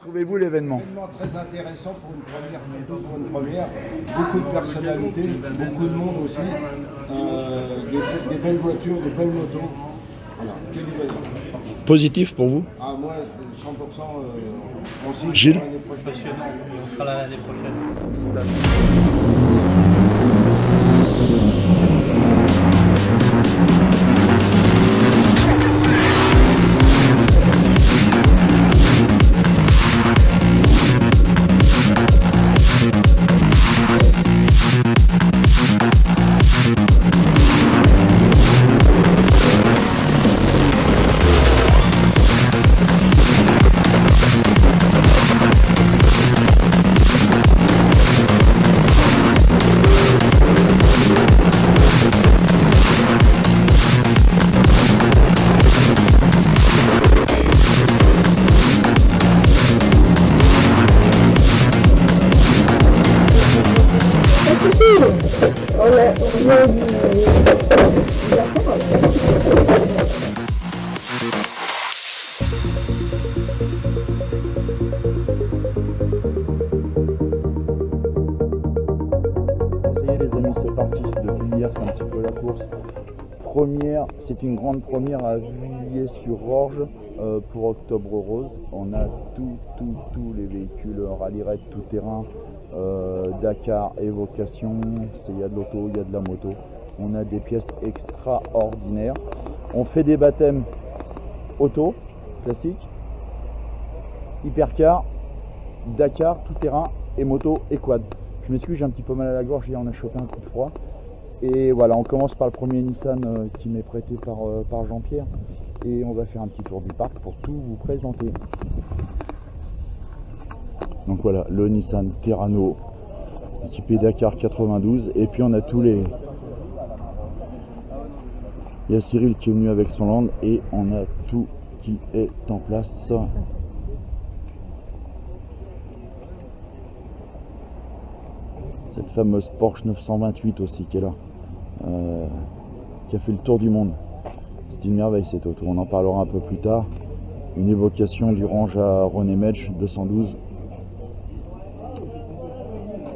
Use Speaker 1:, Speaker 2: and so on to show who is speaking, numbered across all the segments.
Speaker 1: Trouvez-vous l'événement?
Speaker 2: Événement très intéressant pour une première photo, pour une première. Beaucoup de personnalités, beaucoup de monde aussi. Des belles voitures, des belles motos. Voilà, quel événement.
Speaker 1: Positif pour vous?
Speaker 2: Ah, moi, 100%, on signe
Speaker 1: Gilles?
Speaker 2: pour l'année prochaine.
Speaker 3: Passionnant, on sera là l'année prochaine.
Speaker 1: Ça, y est les amis, c'est parti. Depuis hier, c'est un petit peu la course. Première, c'est une grande première à Villiers-sur-Orge pour Octobre Rose. On a tous les véhicules rallye-raid tout terrain, Dakar, Évocation, il y a de l'auto, il y a de la moto. On a des pièces extraordinaires. On fait des baptêmes auto, classique, hypercar, Dakar, tout terrain et moto et quad. Je m'excuse, j'ai un petit peu mal à la gorge, hier on a chopé un coup de froid. Et voilà, on commence par le premier Nissan qui m'est prêté par Jean-Pierre. Et on va faire un petit tour du parc pour tout vous présenter. Donc voilà, le Nissan Terrano, équipé Dakar 92. Et puis on a tous les... Il y a Cyril qui est venu avec son Land et on a tout qui est en place. Cette fameuse Porsche 928 aussi qui est là, qui a fait le tour du monde. C'est une merveille cette auto, on en parlera un peu plus tard. Une évocation du range à René Medge 212.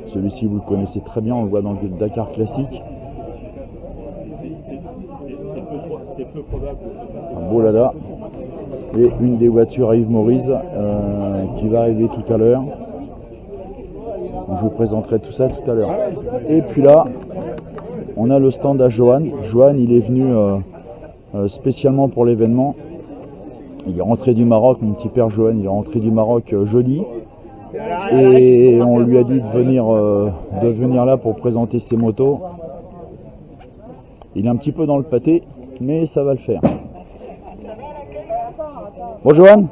Speaker 1: Celui-ci vous le connaissez très bien, on le voit dans le Dakar classique. Un beau Lada. Et une des voitures à Yves Maurice qui va arriver tout à l'heure. Je vous présenterai tout ça tout à l'heure. Et puis là, on a le stand à Johan. Johan, il est venu spécialement pour l'événement. Il est rentré du Maroc, mon petit père Johan, il est rentré du Maroc jeudi. Et on lui a dit de venir là pour présenter ses motos. Il est un petit peu dans le pâté, mais ça va le faire. Bon Johan,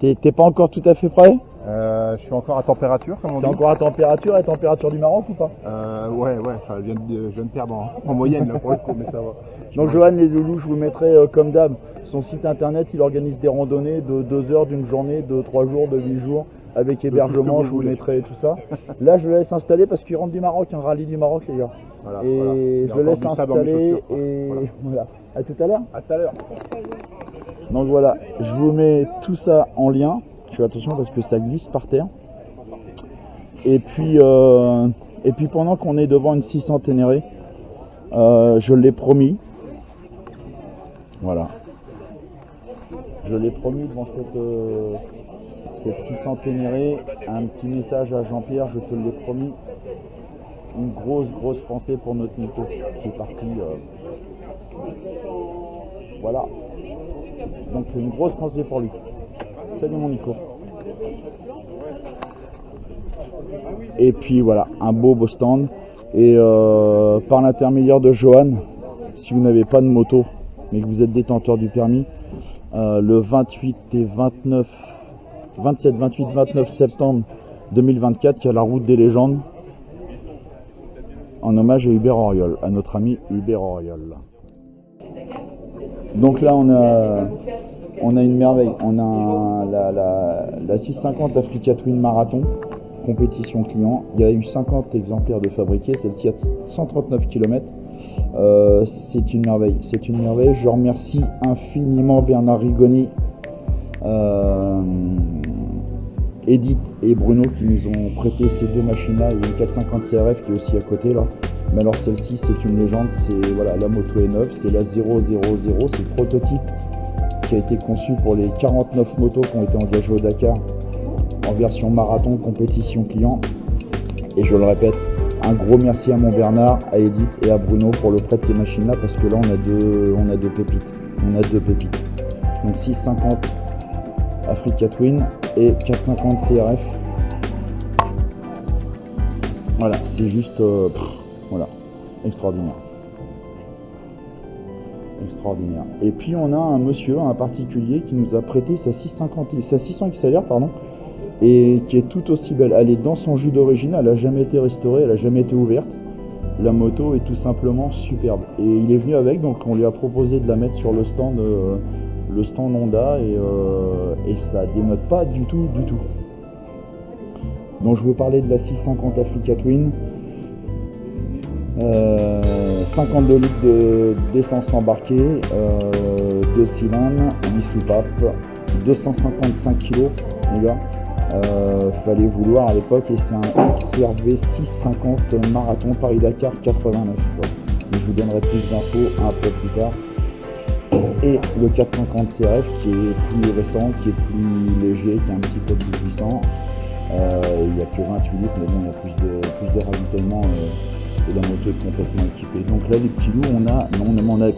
Speaker 1: t'es pas encore tout à fait prêt?
Speaker 4: Je suis encore à température, comme on dit.
Speaker 1: T'es encore à température, et température du Maroc ou pas?
Speaker 4: Ouais, ça je viens de perdre en moyenne là pour le coup, mais ça va.
Speaker 1: Donc Johan les loulous, je vous mettrai comme d'hab son site internet. Il organise des randonnées de 2 heures, d'une journée, de 3 jours, de 8 jours, avec hébergement, je vous mettrai tout ça. Là je le laisse installer parce qu'il rentre du Maroc, un rallye du Maroc les gars. Voilà, et je le laisse installer et voilà. À tout à l'heure.
Speaker 4: À tout à l'heure.
Speaker 1: Donc voilà, je vous mets tout ça en lien. Je fais attention parce que ça glisse par terre. Et puis pendant qu'on est devant une 600 Ténéré, je l'ai promis. Voilà. Je l'ai promis devant cette 600 Ténéré. Un petit message à Jean-Pierre, je te l'ai promis. Une grosse pensée pour notre Nico qui est parti. Voilà. Donc une grosse pensée pour lui. Salut mon Nico. Et puis voilà, un beau stand. Et par l'intermédiaire de Johan, si vous n'avez pas de moto, mais que vous êtes détenteur du permis, le 27, 28, 29 septembre 2024, il y a la route des légendes, en hommage à Hubert Auriol, à notre ami Hubert Auriol. Donc là on a une merveille, on a la 650 Africa Twin Marathon, compétition client. Il y a eu 50 exemplaires de fabriqués, celle-ci a 139 km. C'est une merveille, c'est une merveille. Je remercie infiniment Bernard Rigoni Edith et Bruno qui nous ont prêté ces deux machines-là. Il y a une 450 CRF qui est aussi à côté là. Mais alors celle-ci c'est une légende, c'est voilà, la moto est neuve, c'est la 000, c'est le prototype qui a été conçu pour les 49 motos qui ont été engagées au Dakar en version marathon, compétition client. Et je le répète, un gros merci à mon Bernard, à Edith et à Bruno pour le prêt de ces machines-là parce que là on a deux pépites. Donc 650 Africa Twin et 450 CRF. Voilà, c'est juste voilà, extraordinaire. Extraordinaire. Et puis on a un monsieur, un particulier qui nous a prêté sa 600 XLR, pardon, et qui est tout aussi belle. Elle est dans son jus d'origine, elle n'a jamais été restaurée, elle n'a jamais été ouverte. La moto est tout simplement superbe. Et il est venu avec, donc on lui a proposé de la mettre sur le stand Honda et ça dénote pas du tout. Donc je vous parlais de la 650 Africa Twin. 52 litres d'essence embarquée, 2 cylindres, 8 soupapes, 255 kg les gars. Fallait vouloir à l'époque et c'est un XRV 650 marathon Paris-Dakar 89. Je vous donnerai plus d'infos un peu plus tard. Et le 450 CRF qui est plus récent, qui est plus léger, qui est un petit peu plus puissant. Il n'y a que 28 litres, mais bon, il y a plus de ravitaillement et la moto est complètement équipée. Donc là, les petits loups,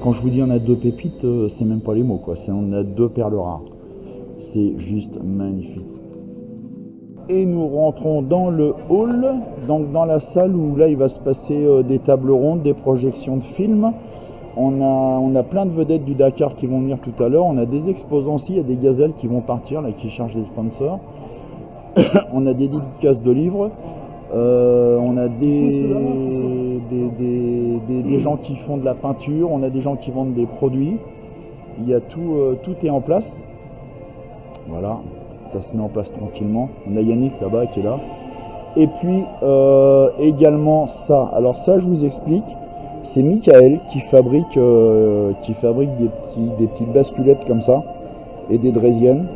Speaker 1: quand je vous dis on a deux pépites, c'est même pas les mots, quoi. On a deux perles rares. C'est juste magnifique. Et nous rentrons dans le hall, donc dans la salle où là il va se passer des tables rondes, des projections de films. On a plein de vedettes du Dakar qui vont venir tout à l'heure. On a des exposants aussi, il y a des gazelles qui vont partir, là, qui chargent les sponsors. On a des dédicaces de livres. On a des gens qui font de la peinture. On a des gens qui vendent des produits. Il y a tout est en place. Voilà, ça se met en place tranquillement. On a Yannick là-bas qui est là. Et puis également ça. Alors ça, je vous explique. C'est Michael qui fabrique des petites basculettes comme ça et des draisiennes.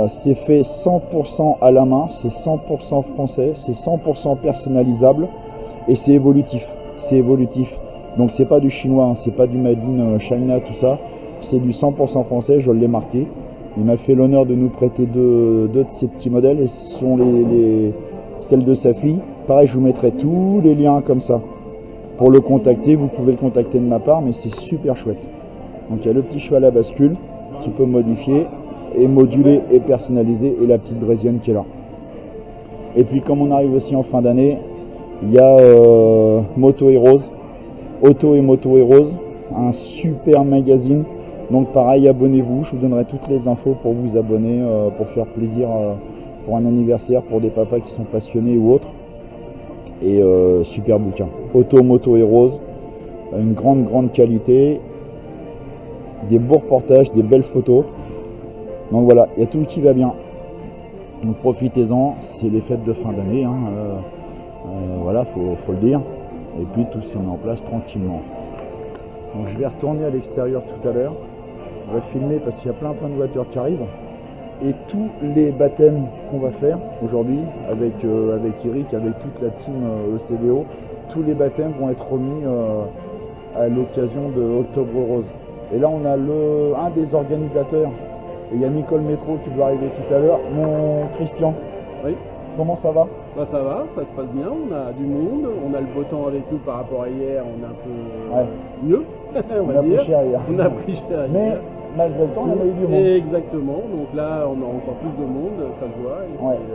Speaker 1: C'est fait 100% à la main, c'est 100% français, c'est 100% personnalisable et c'est évolutif. Donc c'est pas du chinois, hein, c'est pas du made in China, tout ça. C'est du 100% français, je l'ai marqué. Il m'a fait l'honneur de nous prêter deux de ces petits modèles et ce sont celles de sa fille. Pareil, je vous mettrai tous les liens comme ça. Pour le contacter, vous pouvez le contacter de ma part, mais c'est super chouette. Donc il y a le petit cheval à bascule qui peut modifier et moduler et personnaliser et la petite draisienne qui est là. Et puis comme on arrive aussi en fin d'année, il y a Moto Heroes, Auto et Moto Heroes, un super magazine. Donc pareil, abonnez-vous, je vous donnerai toutes les infos pour vous abonner, pour faire plaisir pour un anniversaire, pour des papas qui sont passionnés ou autres. Et super bouquin. Auto Moto Heroes, une grande qualité, des beaux reportages, des belles photos. Donc voilà, il y a tout qui va bien. Donc profitez-en, c'est les fêtes de fin d'année, hein, voilà, faut le dire. Et puis tout se met en place tranquillement. Donc je vais retourner à l'extérieur tout à l'heure. On va filmer parce qu'il y a plein de voitures qui arrivent. Et tous les baptêmes qu'on va faire aujourd'hui avec Eric, avec toute la team ECVO, tous les baptêmes vont être remis à l'occasion de Octobre Rose. Et là on a un des organisateurs, et il y a Nicole Métro qui doit arriver tout à l'heure, mon Christian.
Speaker 5: Oui.
Speaker 1: Comment ça va?
Speaker 5: Bah ça va, ça se passe bien, on a du monde, on a le beau temps avec nous par rapport à hier, on est un peu mieux, on va dire.
Speaker 1: Pris cher hier.
Speaker 5: On a pris cher
Speaker 1: Mais
Speaker 5: hier.
Speaker 1: malgré le temps, on a eu du monde.
Speaker 5: Exactement, donc là on a encore plus de monde, ça se voit, et
Speaker 1: Ouais.
Speaker 5: puis,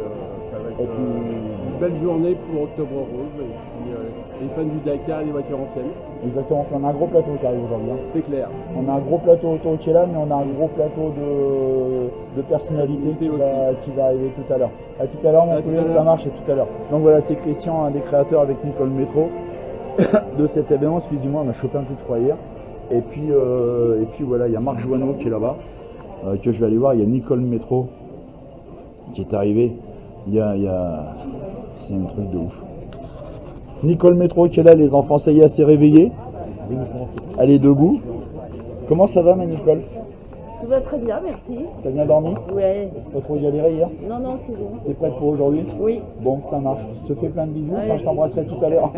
Speaker 5: ça va être une belle journée pour Octobre Rose, et puis les fans du Dakar et des voitures anciennes.
Speaker 1: Exactement, on a un gros plateau qui arrive aujourd'hui. Hein.
Speaker 5: C'est clair.
Speaker 1: On a un gros plateau auto qui est là, mais on a un gros plateau de personnalité qui va arriver tout à l'heure. À tout à l'heure, mon poulet, ça marche, et tout à l'heure. Donc voilà, c'est Christian, un des créateurs avec Nicole Métro de cet événement. Excusez-moi, on a chopé un peu de froid hier. Et puis voilà, il y a Marc Joanneau qui est là-bas, que je vais aller voir. Il y a Nicole Métro qui est arrivée. C'est un truc de ouf. Nicole Métro qui est là, les enfants, ça y est, elle s'est réveillée. Elle est debout. Comment ça va, ma Nicole?
Speaker 6: Tout va très bien, merci.
Speaker 1: T'as bien dormi?
Speaker 6: Ouais.
Speaker 1: Pas trop galéré hier?
Speaker 6: Non, non, c'est bon.
Speaker 1: T'es prête pour aujourd'hui?
Speaker 6: Oui.
Speaker 1: Bon, ça marche. Je te fais plein de bisous.
Speaker 6: Ouais.
Speaker 1: Enfin, je t'embrasserai tout à l'heure.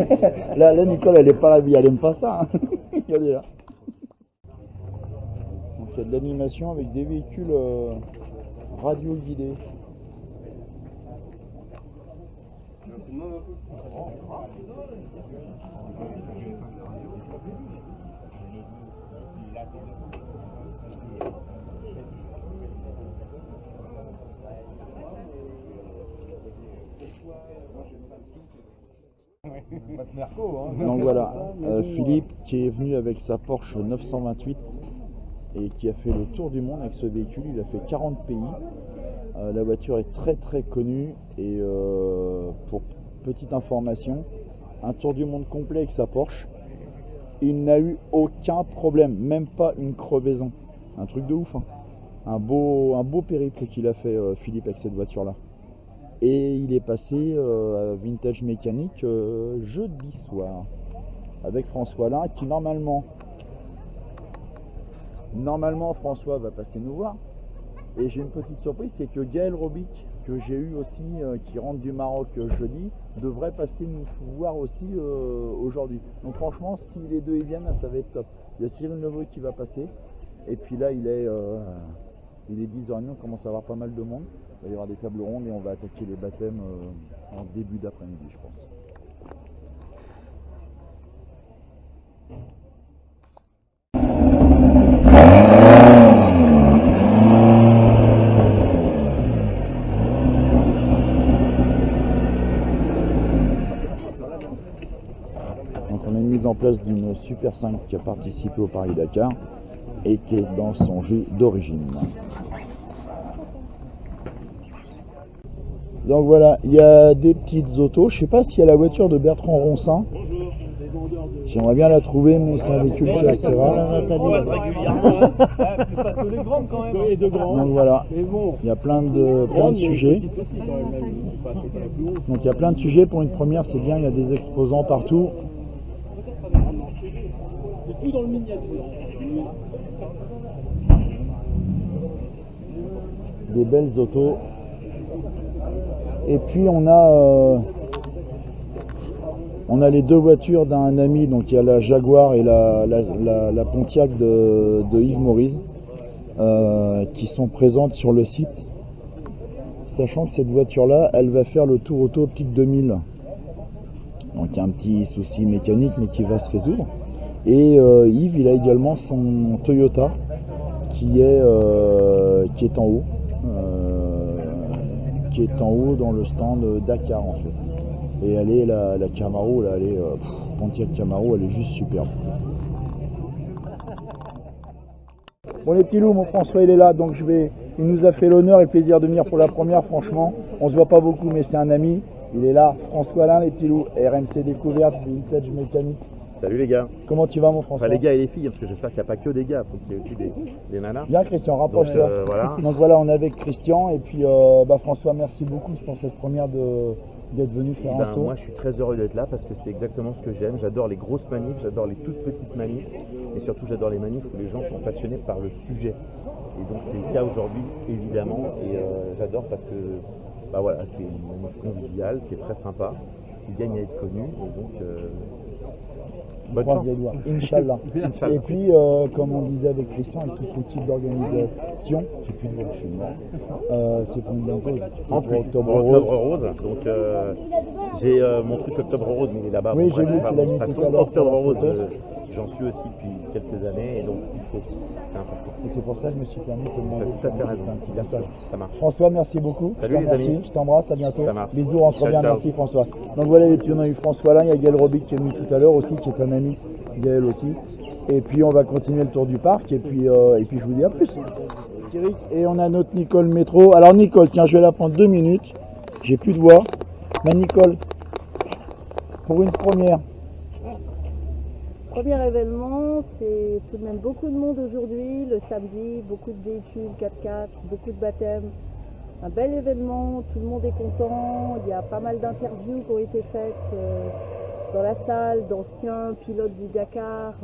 Speaker 1: Là, Nicole, elle est pas ravie. Elle aime pas ça. Hein. Regardez là. Donc, il y a de l'animation avec des véhicules radio guidés. Donc voilà, Philippe qui est venu avec sa Porsche 928 et qui a fait le tour du monde avec ce véhicule. Il a fait 40 pays. La voiture est très très connue et pour petite information, un tour du monde complet avec sa Porsche, il n'a eu aucun problème, même pas une crevaison. Un truc de ouf, hein. Un beau périple qu'il a fait Philippe avec cette voiture là. Et il est passé à Vintage Mécanique jeudi soir avec François Alain qui normalement François va passer nous voir. Et j'ai une petite surprise, c'est que Gaël Robic, que j'ai eu aussi, qui rentre du Maroc jeudi, devrait passer nous voir aussi aujourd'hui. Donc franchement, si les deux y viennent, ça va être top. Il y a Cyril Neveu qui va passer. Et puis là, il est 10h30, on commence à avoir pas mal de monde. Il va y avoir des tables rondes et on va attaquer les baptêmes en début d'après-midi, je pense. Donc on a une mise en place d'une Super 5 qui a participé au Paris-Dakar et qui est dans son jus d'origine. Donc voilà, il y a des petites autos. Je sais pas s'il y a la voiture de Bertrand Roncin. J'aimerais bien la trouver, mais c'est un véhicule qui est assez rare. Donc voilà, il y a plein de sujets. Donc il y a plein de sujets. Pour une première, c'est bien, il y a des exposants partout. Des belles autos. Et puis on a les deux voitures d'un ami, donc il y a la Jaguar et la Pontiac de Yves Maurice qui sont présentes sur le site, sachant que cette voiture là elle va faire le tour auto Optique 2000. Donc il y a un petit souci mécanique mais qui va se résoudre. Et Yves il a également son Toyota qui est en haut. Qui est en haut dans le stand Dakar en fait. Et elle est la Camaro, là, elle est Pontiac Camaro, elle est juste superbe. Bon les petits loups, mon François il est là, donc il nous a fait l'honneur et le plaisir de venir pour la première, franchement. On se voit pas beaucoup mais c'est un ami. Il est là, François Alain les petits loups, RMC Découverte, Vintage Mécanique.
Speaker 7: Salut les gars.
Speaker 1: Comment tu vas mon François?
Speaker 7: Enfin, les gars et les filles, parce que j'espère qu'il n'y a pas que des gars, il faut qu'il y ait aussi des nanas.
Speaker 1: Bien Christian, rapproche-toi.
Speaker 7: Voilà.
Speaker 1: Donc voilà, on est avec Christian et puis François, merci beaucoup pour cette première d'être venu faire un saut.
Speaker 7: Moi je suis très heureux d'être là parce que c'est exactement ce que j'aime. J'adore les grosses manifs, j'adore les toutes petites manifs et surtout j'adore les manifs où les gens sont passionnés par le sujet. Et donc c'est le cas aujourd'hui évidemment et j'adore parce que voilà, c'est une manif conviviale qui est très sympa, qui gagne à être connue et donc bonne chance.
Speaker 1: Inch'Allah. Et puis, comme on disait avec Christian, avec toute l'équipe d'organisation, c'est pour une bonne cause.
Speaker 7: En plus, Octobre Rose. Donc, j'ai mon truc Octobre Rose, mais il est là-bas.
Speaker 1: Oui, j'ai vu
Speaker 7: de
Speaker 1: toute
Speaker 7: façon, Octobre Rose, j'en suis aussi depuis quelques années, et donc il faut. C'est important.
Speaker 1: Et c'est pour ça que je me suis permis de te demander.
Speaker 7: Tout à fait raison.
Speaker 1: Un petit message.
Speaker 7: Ça marche.
Speaker 1: François, merci beaucoup.
Speaker 7: Salut les amis.
Speaker 1: Je t'embrasse, à bientôt.
Speaker 7: Ça marche.
Speaker 1: Bisous, rentre bien,
Speaker 7: ciao.
Speaker 1: merci François. Donc voilà, les petits, on a eu François là, il y a Gaël Robic qui est venu tout à l'heure aussi, qui est un ami, Gaël aussi. Et puis on va continuer le tour du parc, et puis je vous dis à plus. Et on a notre Nicole Métro. Alors Nicole, tiens, je vais la prendre 2 minutes. J'ai plus de voix. Mais Nicole, pour une première.
Speaker 6: Premier événement, c'est tout de même beaucoup de monde aujourd'hui, le samedi, beaucoup de véhicules 4x4, beaucoup de baptêmes. Un bel événement, tout le monde est content, il y a pas mal d'interviews qui ont été faites dans la salle, d'anciens pilotes du Dakar,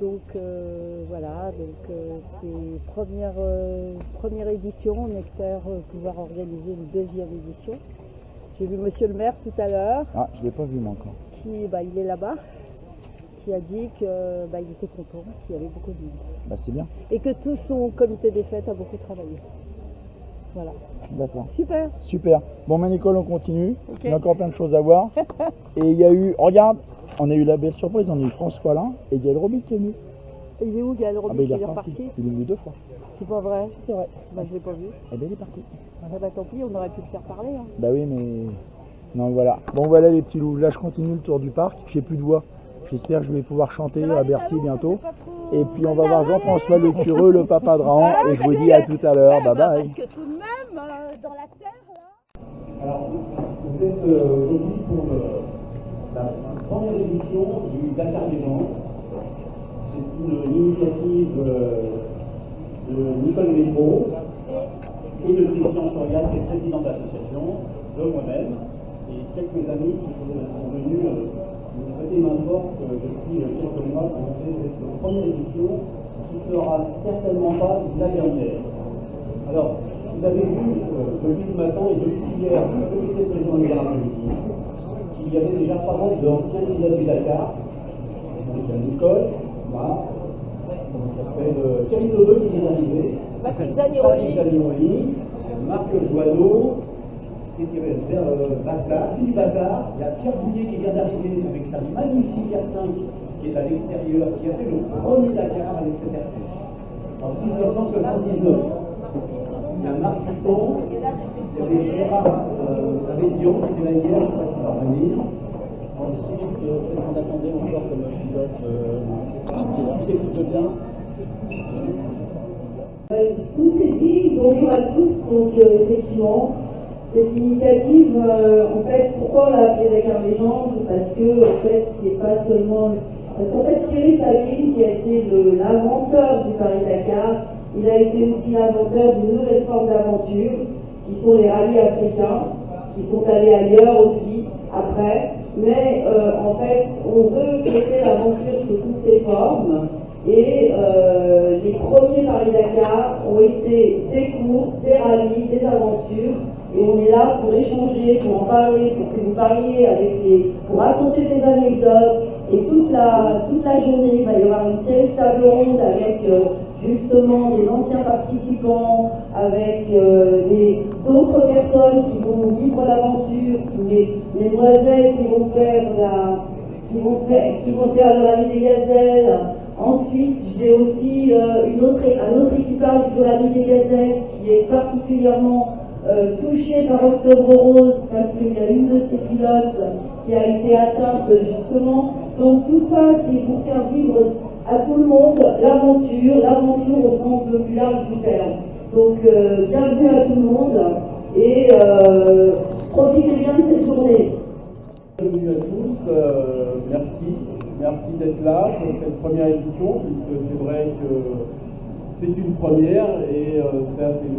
Speaker 6: Donc voilà, c'est première édition, on espère pouvoir organiser une deuxième édition. J'ai vu monsieur le maire tout à l'heure,
Speaker 1: Ah, je ne l'ai pas vu moi encore.
Speaker 6: il est là-bas, qui a dit qu'il était content, qu'il y avait beaucoup de monde.
Speaker 1: Bah, c'est bien.
Speaker 6: Et que tout son comité des fêtes a beaucoup travaillé. Voilà.
Speaker 1: D'accord.
Speaker 6: Super.
Speaker 1: Super. Bon, mais Nicole, on continue.
Speaker 6: Ok.
Speaker 1: Il y a encore plein de choses à voir. Et il y a eu, regarde, on a eu la belle surprise, on a eu François Alain et Gaël Robic qui est venu.
Speaker 6: Il est où Gaël Robic?
Speaker 1: Il est
Speaker 6: Il est
Speaker 1: reparti.
Speaker 6: reparti.
Speaker 1: Il est venu 2 fois.
Speaker 6: C'est pas vrai?
Speaker 1: Si, c'est vrai.
Speaker 6: Bah, je l'ai pas vu.
Speaker 1: Eh bien, il est parti.
Speaker 6: Ah bah tant pis, on aurait pu le faire parler. Hein.
Speaker 1: Bah oui, mais. Non, voilà. Bon, voilà les petits loups. Là, je continue le tour du parc. J'ai plus de voix. J'espère que je vais pouvoir chanter à Bercy bientôt. Et puis, on va voir Jean-François Le Cureux, le papa de Rahan. Et je vous dis à tout à l'heure. Bye bye.
Speaker 6: Parce que tout de même, dans la terre, là.
Speaker 8: Alors, vous êtes aujourd'hui pour la première édition du Dakar des gens. C'est une initiative de Nicole Métro et de Christian Soriat, qui est président de l'association, de moi-même, et quelques amis qui sont venus nous prêter main forte depuis quelques mois pour monter cette première édition qui ne sera certainement pas la dernière. Alors, vous avez vu depuis ce matin et depuis hier, depuis le président de l'après-midi, qu'il y avait déjà pas mal d'anciens candidats du Dakar. Donc il y a Nicole, moi, comment ça s'appelle, Cyril Neveu qui est arrivé,
Speaker 6: Patrick
Speaker 8: Zaniroli, Marc Joanneau, qu'est-ce qu'il y avait, Bassard, Philippe Bassard, il y a Pierre Bouillet qui vient d'arriver avec sa magnifique R5 qui est à l'extérieur, qui a fait le premier Dakar avec cette R5 en 1979. Il y a Marc Dupont, il y avait Gérard Bédion qui était là hier, je ne sais pas s'il va revenir. Ensuite, qu'est-ce qu'on attendait encore comme pilote qui s'écoute bien.
Speaker 9: Tout s'est dit, bonjour à tous. Donc effectivement, cette initiative, en fait, pourquoi on l'a appelée Dakar Légende? Parce que en fait, c'est pas seulement. Parce qu'en fait, Thierry Sabine, qui a été l'inventeur du Paris-Dakar, il a été aussi l'inventeur d'une nouvelle forme d'aventure, qui sont les rallyes africains, qui sont allés ailleurs aussi, après. Mais en fait, on veut fêter l'aventure sous toutes ses formes. Et les premiers Paris-Dakar ont été des courses, des rallyes, des aventures. Et on est là pour échanger, pour en parler, pour que vous parliez pour raconter des anecdotes. Et toute la journée, il va y avoir une série de tables rondes avec justement des anciens participants, avec d'autres personnes qui vont vivre l'aventure, les demoiselles qui vont faire le rallye des gazelles. Ensuite, j'ai aussi un autre équipage du rallye des gazelles qui est particulièrement touché par Octobre Rose parce qu'il y a une de ses pilotes qui a été atteinte justement. Donc tout ça, c'est pour faire vivre à tout le monde l'aventure au sens le plus large du terme. Donc bienvenue à tout le monde et profitez bien de cette journée.
Speaker 5: Bienvenue à tous, merci d'être là pour cette première édition, puisque c'est vrai que c'est une première et ça c'est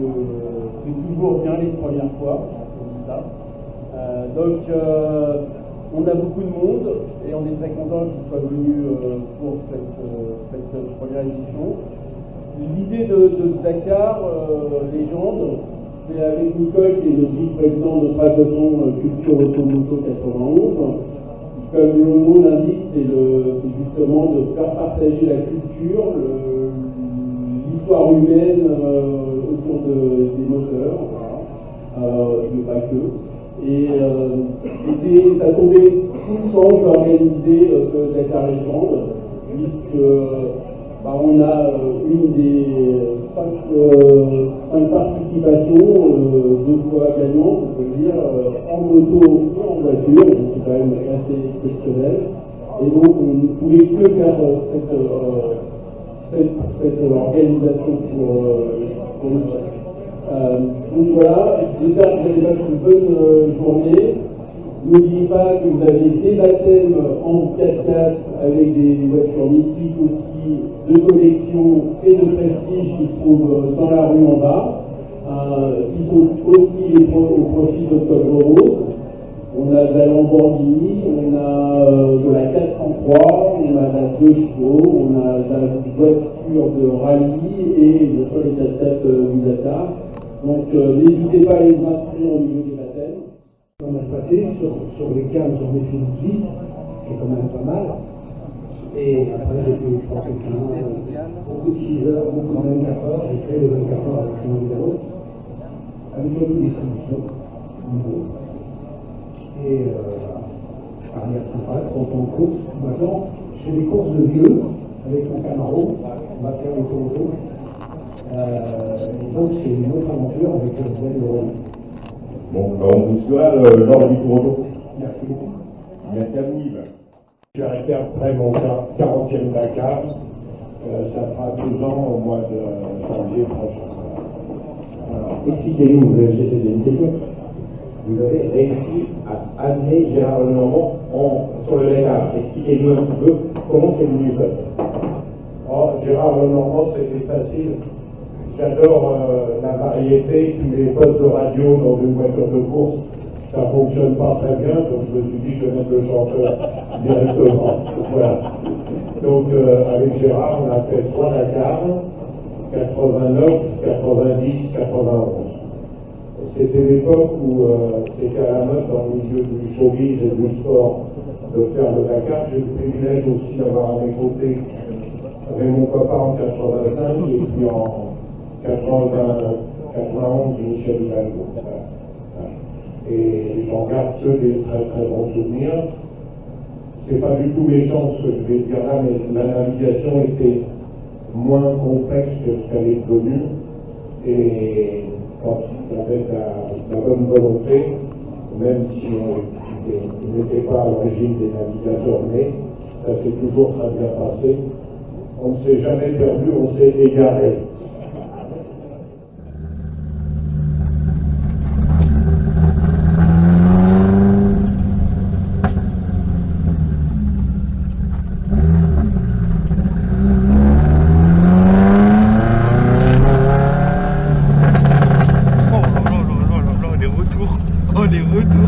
Speaker 5: toujours bien les premières fois, on dit ça. On a beaucoup de monde et on est très content qu'ils soient venus pour cette première édition. L'idée de ce Dakar Légende, c'est avec Nicole qui est le vice-président de notre association Culture Automoto 91. Comme le nom l'indique, c'est justement de faire partager la culture, l'histoire humaine autour des moteurs, voilà. Mais pas que. Et ça tombait tout sens d'organiser ce Dakar Légende, puisque on a une des 5 participations, 2 fois gagnantes, on peut dire, en moto et en voiture, donc c'est quand même assez exceptionnel. Et donc on ne pouvait que faire cette organisation pour nous. Donc voilà, j'espère que vous avez passé une bonne journée. N'oubliez pas que vous avez des baptêmes en 4x4 avec des voitures mythiques aussi, de collection et de prestige qui se trouvent dans la rue en bas, qui sont aussi au profit d'Octobre Rose. On a de la Lamborghini, on a de la 403, on a de la 2 chevaux, on a de la voiture de rallye et bien sûr les 4x4 du Dakar. Donc n'hésitez pas à les inscrire au niveau des baptêmes.
Speaker 10: On a passé sur lesquels j'en ai fait une liste, ce qui est quand même pas mal. Et après, j'ai fait beaucoup de 6 heures, beaucoup de 24 heures. J'ai fait les 24 heures avec un numéro, avec une distribution. Et carrière sympa, 30 ans de course. Maintenant, je fais des courses de vieux avec mon Camaro. On va faire le tour. Et donc, c'est une autre aventure avec le bel Euro.
Speaker 11: Bon, on vous souhaite lors du tour d'eau.
Speaker 10: Merci beaucoup.
Speaker 11: Merci à vous, Yves.
Speaker 12: Je suis arrêté après mon 40e Dakar. Ça fera 2 ans au mois de janvier prochain.
Speaker 8: Alors, expliquez-nous, j'ai une question. Vous avez réussi à amener Gérard Lenormand sur le Dakar. Expliquez-nous un petit peu comment c'est venu ça.
Speaker 12: Oh, Gérard Lenormand, c'était facile. J'adore la variété, puis les postes de radio dans une voiture de course, ça ne fonctionne pas très bien, donc je me suis dit je vais mettre le chanteur directement. Voilà. Donc avec Gérard, on a fait 3 Dakar, 89, 90, 91. C'était l'époque où c'était à la mode dans le milieu du showbiz et du sport de faire le Dakar. J'ai eu le privilège aussi d'avoir à mes côtés Raymond Coppa en 85 et puis en 91 Michel Hidalgo. Et j'en garde que des très très bons souvenirs. C'est pas du tout méchant ce que je vais dire là, mais la navigation était moins complexe que ce qu'elle est devenue. Et quand il y avait la bonne volonté, même si on n'était pas à l'origine des navigateurs nés, ça s'est toujours très bien passé. On ne s'est jamais perdu, on s'est égaré.
Speaker 7: Les retours.